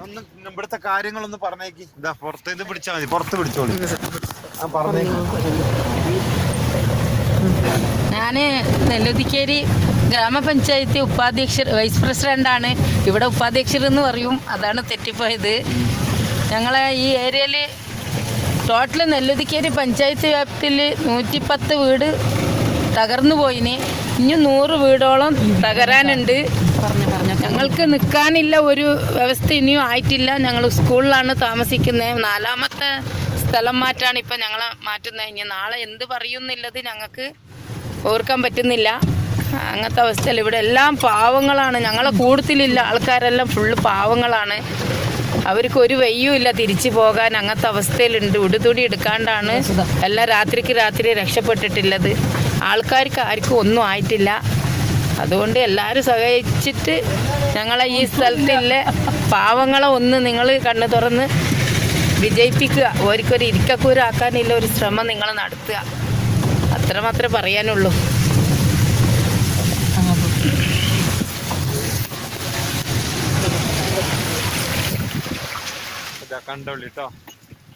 ഒന്ന് ഇവിടുത്തെ കാര്യങ്ങളൊന്ന് പറഞ്ഞേക്ക്. ഇതാ പുറത്തേത് പിടിച്ചാൽ മതി, പുറത്ത് പിടിച്ചോളൂ. പറഞ്ഞേക്ക്. ഞാന് നെല്ലുദിക്കേരി ഗ്രാമപഞ്ചായത്ത് ഉപാധ്യക്ഷർ വൈസ് പ്രസിഡന്റാണ്. ഇവിടെ ഉപാധ്യക്ഷർ എന്ന് പറയും, അതാണ് തെറ്റിപ്പോയത്. ഞങ്ങളെ ഈ ഏരിയയിൽ ടോട്ടൽ നെല്ലുദിക്കേരി പഞ്ചായത്ത് വ്യാപ്തിയിൽ 110 വീട് തകർന്നു പോയിന്. ഇനി 100 വീടോളം തകരാനുണ്ട്. ഞങ്ങൾക്ക് നിൽക്കാനില്ല ഒരു വ്യവസ്ഥ ഇനിയും ആയിട്ടില്ല. ഞങ്ങൾ സ്കൂളിലാണ് താമസിക്കുന്നത്. 4ാമത്തെ സ്ഥലം മാറ്റാണ് ഇപ്പം ഞങ്ങൾ മാറ്റുന്നത്. ഇനി നാളെ എന്ത് പറയുന്നില്ലത് ഞങ്ങൾക്ക് ഓർക്കാൻ പറ്റുന്നില്ല. അങ്ങനത്തെ അവസ്ഥയിൽ ഇവിടെ എല്ലാം പാവങ്ങളാണ്. ഞങ്ങളെ കൂട്ടത്തിലില്ല ആൾക്കാരെല്ലാം ഫുള്ള് പാവങ്ങളാണ്. അവർക്ക് ഒരു വയ്യുമില്ല തിരിച്ചു പോകാൻ. അങ്ങനത്തെ അവസ്ഥയിലുണ്ട്. ഉടുതുടി എടുക്കാണ്ടാണ് എല്ലാം രാത്രി രക്ഷപ്പെട്ടിട്ടുള്ളത്. ആൾക്കാർക്ക് ആർക്കും ഒന്നും ആയിട്ടില്ല. അതുകൊണ്ട് എല്ലാവരും സഹായിച്ചിട്ട് ഞങ്ങളെ ഈ സ്ഥലത്തില്ല പാവങ്ങളെ ഒന്ന് നിങ്ങൾ കണ്ണു തുറന്ന് വിജയിപ്പിക്കുക. ഓർക്കൊരു ഇരിക്കക്കൂരാക്കാനുള്ള ഒരു ശ്രമം നിങ്ങൾ നടത്തുക. അത്രമാത്രമേ പറയാനുള്ളൂ. കണ്ടോളിട്ടോ,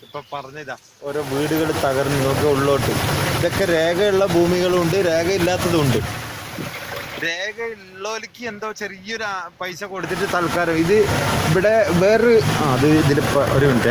ഇപ്പൊ പറഞ്ഞതാ ഓരോ വീടുകൾ തകർന്നു നോക്കി ഉള്ളോട്ട്. ഇതൊക്കെ രേഖയുള്ള ഭൂമികളുണ്ട്, രേഖയില്ലാത്തതുണ്ട്. രേഖയുള്ളവർക്ക് എന്തോ ചെറിയൊരു പൈസ കൊടുത്തിട്ട് തൽക്കാലം ഇത് ഇവിടെ വേറൊരു ഇതിലിപ്പോ ഒരു മിനിറ്റ്